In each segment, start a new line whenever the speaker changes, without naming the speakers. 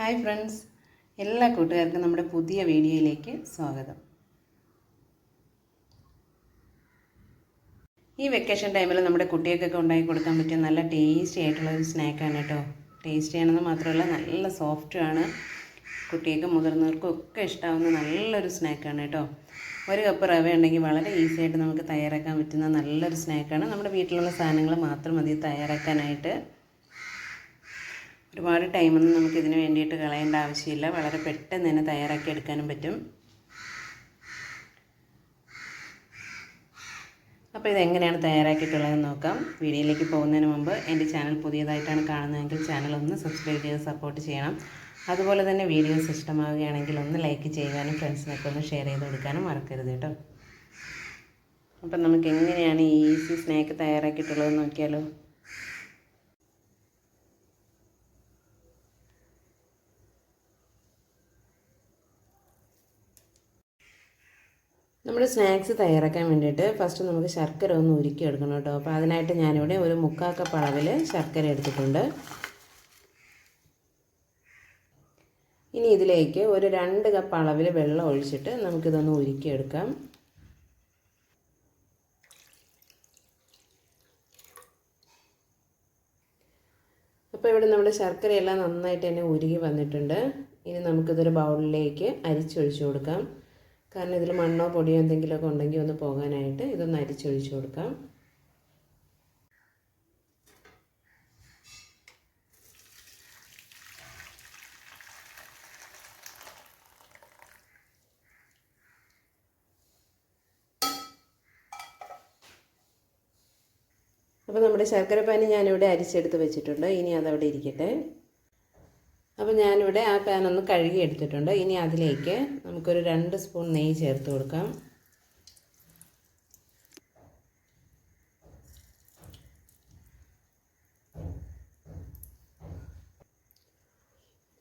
Hi friends, എല്ലാ കൂട്ടുകാർക്കും നമ്മുടെ പുതിയ വീഡിയോയിലേക്ക് സ്വാഗതം. ഈ വെക്കേഷൻ ടൈമിൽ നമ്മുടെ കുട്ടികൾക്കൊക്കെ ഉണ്ടാക്കി കൊടുക്കാൻ പറ്റിയ നല്ല ടേസ്റ്റി ആയിട്ടുള്ള ഒരു സ്നാക്കാണ് കേട്ടോ. ടേസ്റ്റി ആണെന്ന് മാത്രമല്ല നല്ല സോഫ്റ്റുമാണ്. കുട്ടികൾക്കും മുതിർന്നവർക്കും ഒക്കെ ഇഷ്ടമാവുന്ന നല്ലൊരു സ്നാക്കാണ് കേട്ടോ. ഒരു കപ്പ് റവ ഉണ്ടെങ്കിൽ വളരെ ഈസി ആയിട്ട് നമുക്ക് തയ്യാറാക്കാൻ പറ്റുന്ന നല്ലൊരു സ്നാക്കാണ്. നമ്മുടെ വീട്ടിലുള്ള സാധനങ്ങൾ മാത്രം മതി തയ്യാറാക്കാനായിട്ട്. ഒരുപാട് ടൈമൊന്നും നമുക്കിതിന് വേണ്ടിയിട്ട് കളയേണ്ട ആവശ്യമില്ല. വളരെ പെട്ടെന്ന് തന്നെ തയ്യാറാക്കി എടുക്കാനും പറ്റും. അപ്പോൾ ഇതെങ്ങനെയാണ് തയ്യാറാക്കിയിട്ടുള്ളതെന്ന് നോക്കാം. വീഡിയോയിലേക്ക് പോകുന്നതിന് മുമ്പ് എൻ്റെ ചാനൽ പുതിയതായിട്ടാണ് കാണുന്നതെങ്കിൽ ചാനൽ ഒന്ന് സബ്സ്ക്രൈബ് ചെയ്ത് സപ്പോർട്ട് ചെയ്യണം. അതുപോലെ തന്നെ വീഡിയോസ് ഇഷ്ടമാവുകയാണെങ്കിൽ ഒന്ന് ലൈക്ക് ചെയ്യാനും ഫ്രണ്ട്സിനൊക്കെ ഒന്ന് ഷെയർ ചെയ്ത് കൊടുക്കാനും മറക്കരുത് കേട്ടോ. അപ്പം നമുക്ക് എങ്ങനെയാണ് ഈ ഈസി സ്നാക്ക് തയ്യാറാക്കിയിട്ടുള്ളതെന്ന് നോക്കിയാലോ. നമ്മുടെ സ്നാക്സ് തയ്യാറാക്കാൻ വേണ്ടിയിട്ട് ഫസ്റ്റ് നമുക്ക് ശർക്കര ഒന്ന് ഉരുക്കി എടുക്കണം കേട്ടോ. അപ്പോൾ അതിനായിട്ട് ഞാനിവിടെ ഒരു 3/4 കപ്പ് അളവിൽ ശർക്കര എടുത്തിട്ടുണ്ട്. ഇനി ഇതിലേക്ക് ഒരു 2 കപ്പ് അളവിൽ വെള്ളം ഒഴിച്ചിട്ട് നമുക്കിതൊന്ന് ഉരുക്കിയെടുക്കാം. അപ്പോൾ ഇവിടെ നമ്മുടെ ശർക്കരയെല്ലാം നന്നായിട്ട് തന്നെ ഉരുകി വന്നിട്ടുണ്ട്. ഇനി നമുക്കിതൊരു ബൗളിലേക്ക് അരിച്ചൊഴിച്ചു കൊടുക്കാം. കാരണം ഇതിൽ മണ്ണോ പൊടിയോ എന്തെങ്കിലുമൊക്കെ ഉണ്ടെങ്കിൽ ഒന്ന് പോകാനായിട്ട് ഇതൊന്ന് അരിച്ചൊഴിച്ചു കൊടുക്കാം. അപ്പോൾ നമ്മുടെ ശർക്കരപ്പാനി ഞാനിവിടെ അരിച്ചെടുത്ത് വെച്ചിട്ടുണ്ട്. ഇനി അതവിടെ ഇരിക്കട്ടെ. അപ്പോൾ ഞാനിവിടെ ആ പാൻ ഒന്ന് കഴുകി എടുത്തിട്ടുണ്ട്. ഇനി അതിലേക്ക് നമുക്കൊരു 2 സ്പൂൺ നെയ്യ് ചേർത്ത് കൊടുക്കാം.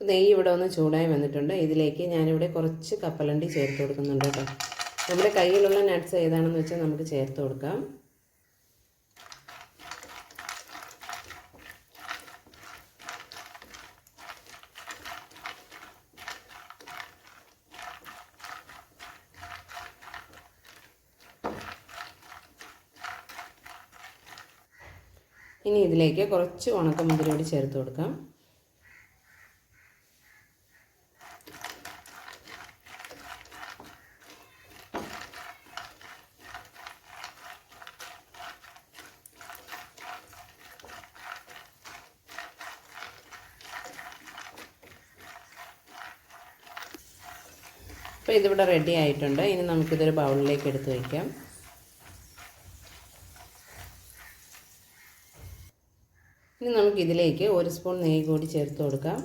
നെയ്യ് ഇവിടെ ഒന്ന് ചൂടായി വന്നിട്ടുണ്ട്. ഇതിലേക്ക് ഞാനിവിടെ കുറച്ച് കപ്പലണ്ടി ചേർത്ത് കൊടുക്കുന്നുണ്ട് കേട്ടോ. നമ്മുടെ കയ്യിലുള്ള നട്ട്സ് ഏതാണെന്ന് വെച്ചാൽ നമുക്ക് ചേർത്ത് കൊടുക്കാം. ഇനി ഇതിലേക്ക് കുറച്ച് ഉണക്കമുന്തിരി കൂടി ചേർത്ത് കൊടുക്കാം. അപ്പോൾ ഇതിവിടെ റെഡി ആയിട്ടുണ്ട്. ഇനി നമുക്കിതൊരു ബൗളിലേക്ക് എടുത്ത് വയ്ക്കാം. ഇനി നമുക്കിതിലേക്ക് 1 സ്പൂൺ നെയ്യ് കൂടി ചേർത്ത് കൊടുക്കാം.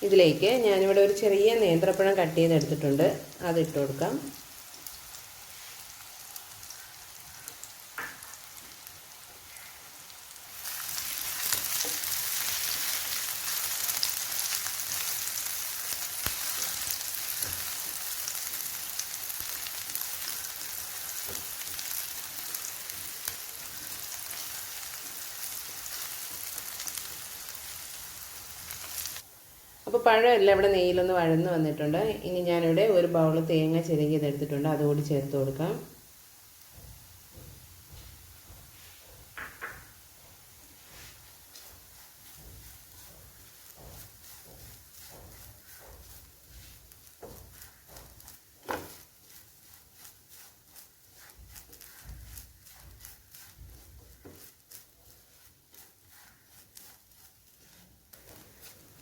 ഇതിലേക്ക് ഞാനിവിടെ ഒരു ചെറിയ നേന്ത്രപ്പഴം കട്ട് ചെയ്തെടുത്തിട്ടുണ്ട്. അതിട്ട് കൊടുക്കാം. അപ്പോൾ പഴമെല്ലാം ഇവിടെ നെയ്യിലൊന്ന് വഴന്ന് വന്നിട്ടുണ്ട്. ഇനി ഞാനിവിടെ ഒരു ബൗൾ തേങ്ങ ചിരകിയതെടുത്തിട്ടുണ്ട്. അതുകൂടി ചേർത്ത് കൊടുക്കാം.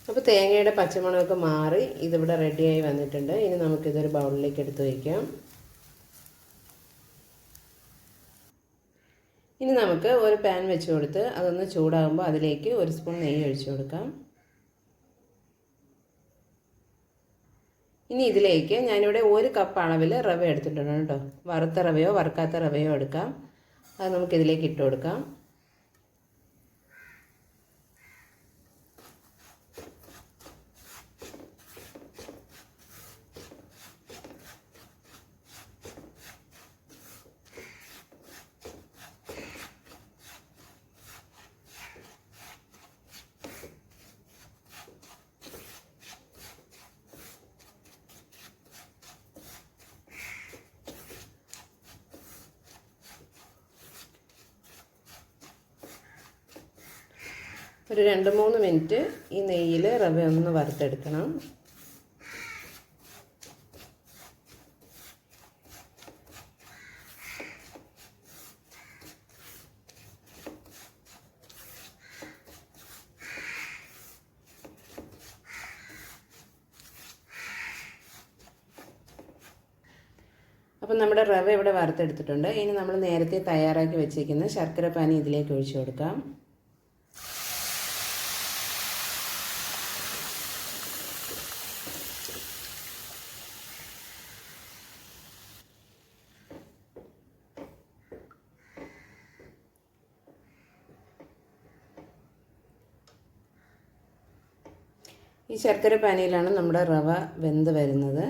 അപ്പോൾ തേങ്ങയുടെ പച്ചമണമൊക്കെ മാറി ഇതിവിടെ റെഡിയായി വന്നിട്ടുണ്ട്. ഇനി നമുക്കിതൊരു ബൗളിലേക്ക് എടുത്ത് വയ്ക്കാം. ഇനി നമുക്ക് ഒരു പാൻ വെച്ച് കൊടുത്ത് അതൊന്ന് ചൂടാകുമ്പോൾ അതിലേക്ക് 1 സ്പൂൺ നെയ്യ് ഒഴിച്ചു കൊടുക്കാം. ഇനി ഇതിലേക്ക് ഞാനിവിടെ 1 കപ്പ് അളവിൽ റവ എടുത്തിട്ടുണ്ട് കേട്ടോ. വറുത്ത റവയോ വറുക്കാത്ത റവയോ എടുക്കാം. അത് നമുക്കിതിലേക്ക് ഇട്ട് കൊടുക്കാം. ഒരു 2-3 മിനിറ്റ് ഈ നെയ്യിൽ റവ ഒന്ന് വറുത്തെടുക്കണം. അപ്പം നമ്മുടെ റവ ഇവിടെ വറുത്തെടുത്തിട്ടുണ്ട്. ഇനി നമ്മൾ നേരത്തെ തയ്യാറാക്കി വെച്ചിരിക്കുന്ന ശർക്കര പാനി ഇതിലേക്ക് ഒഴിച്ചു കൊടുക്കാം. ഈ ശർക്കര പാനിയിലാണ് നമ്മുടെ റവ വെന്ത് വരുന്നത്.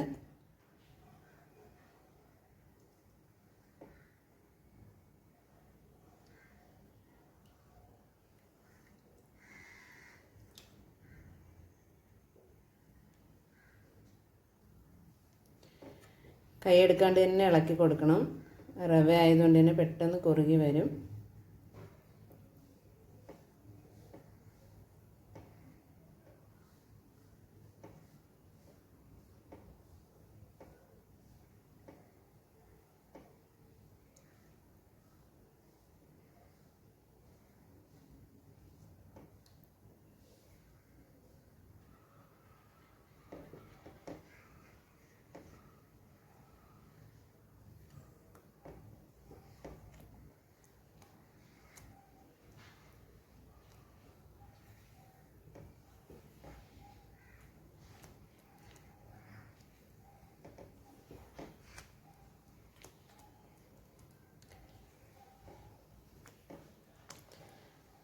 കൈയെടുക്കാണ്ട് തന്നെ ഇളക്കി കൊടുക്കണം. റവ ആയതുകൊണ്ട് തന്നെ പെട്ടെന്ന് കുറുകി വരും.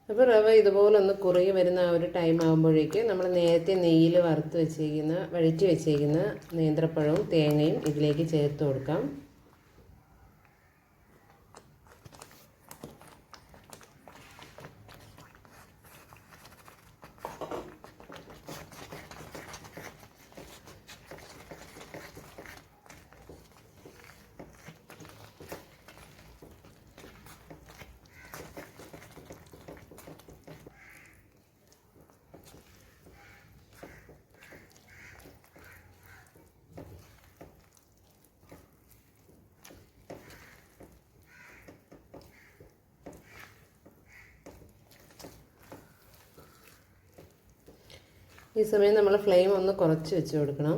അപ്പോൾ റവ ഇതുപോലെ ഒന്ന് കുറുകി വരുന്ന ആ ഒരു ടൈം ആകുമ്പോഴേക്ക് നമ്മൾ നേരത്തെ നെയ്യിൽ വഴറ്റി വെച്ചേക്കുന്ന നേന്ത്രപ്പഴവും തേങ്ങയും ഇതിലേക്ക് ചേർത്ത് കൊടുക്കാം. ഈ സമയം നമ്മൾ ഫ്ലെയിം ഒന്ന് കുറച്ച് വെച്ച് കൊടുക്കണം.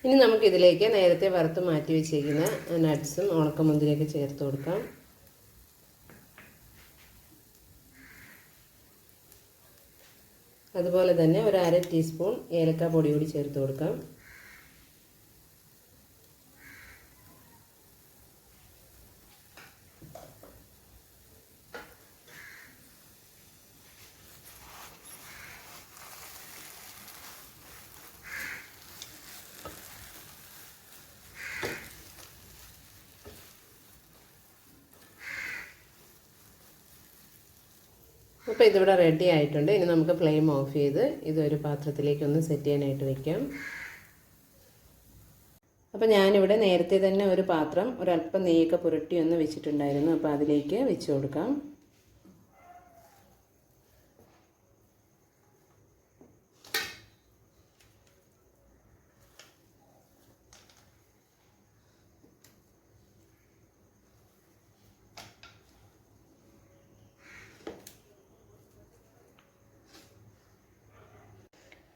ഇനി നമുക്കിതിലേക്ക് നേരത്തെ വറുത്ത് മാറ്റി വെച്ചിരിക്കുന്ന നട്ട്സും ഉണക്കമുന്തിരിയൊക്കെ ചേർത്ത് കൊടുക്കാം. അതുപോലെ തന്നെ ഒരു 1/2 ടീസ്പൂൺ ഏലക്ക പൊടി കൂടി ചേർത്ത് കൊടുക്കാം. അപ്പോൾ ഇതിവിടെ റെഡി ആയിട്ടുണ്ട്. ഇനി നമുക്ക് ഫ്ലെയിം ഓഫ് ചെയ്ത് ഇതൊരു പാത്രത്തിലേക്ക് ഒന്ന് സെറ്റ് ചെയ്യാനായിട്ട് വയ്ക്കാം. അപ്പോൾ ഞാനിവിടെ നേരത്തെ തന്നെ ഒരു പാത്രം ഒരല്പം നെയ്യൊക്കെ പുരട്ടി ഒന്ന് വെച്ചിട്ടുണ്ടായിരുന്നു. അപ്പോൾ അതിലേക്ക് വെച്ച് കൊടുക്കാം.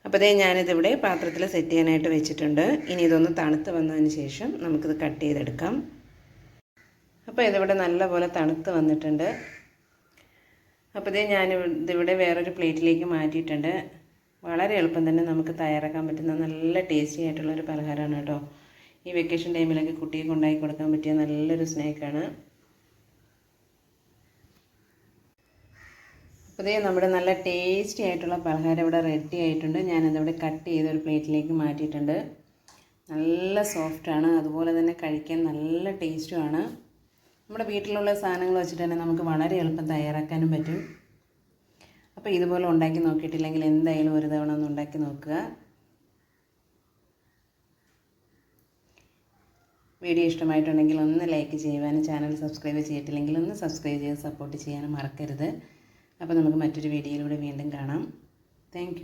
അപ്പോൾ അതേ ഞാനിതിവിടെ പാത്രത്തിൽ സെറ്റ് ചെയ്യാനായിട്ട് വെച്ചിട്ടുണ്ട്. ഇനി ഇതൊന്ന് തണുത്ത് വന്നതിന് ശേഷം നമുക്കിത് കട്ട് ചെയ്തെടുക്കാം. അപ്പോൾ ഇതിവിടെ നല്ലപോലെ തണുത്ത് വന്നിട്ടുണ്ട്. അപ്പോൾ ഇതേ ഞാനിതിവിടെ വേറൊരു പ്ലേറ്റിലേക്ക് മാറ്റിയിട്ടുണ്ട്. വളരെ എളുപ്പം തന്നെ നമുക്ക് തയ്യാറാക്കാൻ പറ്റുന്ന നല്ല ടേസ്റ്റി ആയിട്ടുള്ളൊരു പലഹാരമാണ് കേട്ടോ. ഈ വെക്കേഷൻ ടൈമിലൊക്കെ കുട്ടികൾക്ക് ഉണ്ടാക്കി കൊടുക്കാൻ പറ്റിയ നല്ലൊരു സ്നാക്കാണ്. അപ്പോൾ നമ്മുടെ നല്ല ടേസ്റ്റി ആയിട്ടുള്ള പലഹാരം ഇവിടെ റെഡി ആയിട്ടുണ്ട്. ഞാനതിവിടെ കട്ട് ചെയ്തൊരു പ്ലേറ്റിലേക്ക് മാറ്റിയിട്ടുണ്ട്. നല്ല സോഫ്റ്റാണ്, അതുപോലെ തന്നെ കഴിക്കാൻ നല്ല ടേസ്റ്റുമാണ്. നമ്മുടെ വീട്ടിലുള്ള സാധനങ്ങൾ വെച്ചിട്ട് തന്നെ നമുക്ക് വളരെ എളുപ്പം തയ്യാറാക്കാനും പറ്റും. അപ്പോൾ ഇതുപോലെ ഉണ്ടാക്കി നോക്കിയിട്ടില്ലെങ്കിൽ എന്തായാലും ഒരു തവണ ഒന്ന് ഉണ്ടാക്കി നോക്കുക. വീഡിയോ ഇഷ്ടമായിട്ടുണ്ടെങ്കിൽ ഒന്ന് ലൈക്ക് ചെയ്യുവാനും ചാനൽ സബ്സ്ക്രൈബ് ചെയ്തിട്ടില്ലെങ്കിൽ ഒന്ന് സബ്സ്ക്രൈബ് ചെയ്ത് സപ്പോർട്ട് ചെയ്യാനും മറക്കരുത്. അപ്പോൾ നമുക്ക് മറ്റൊരു വീഡിയോയിലൂടെ വീണ്ടും കാണാം. താങ്ക്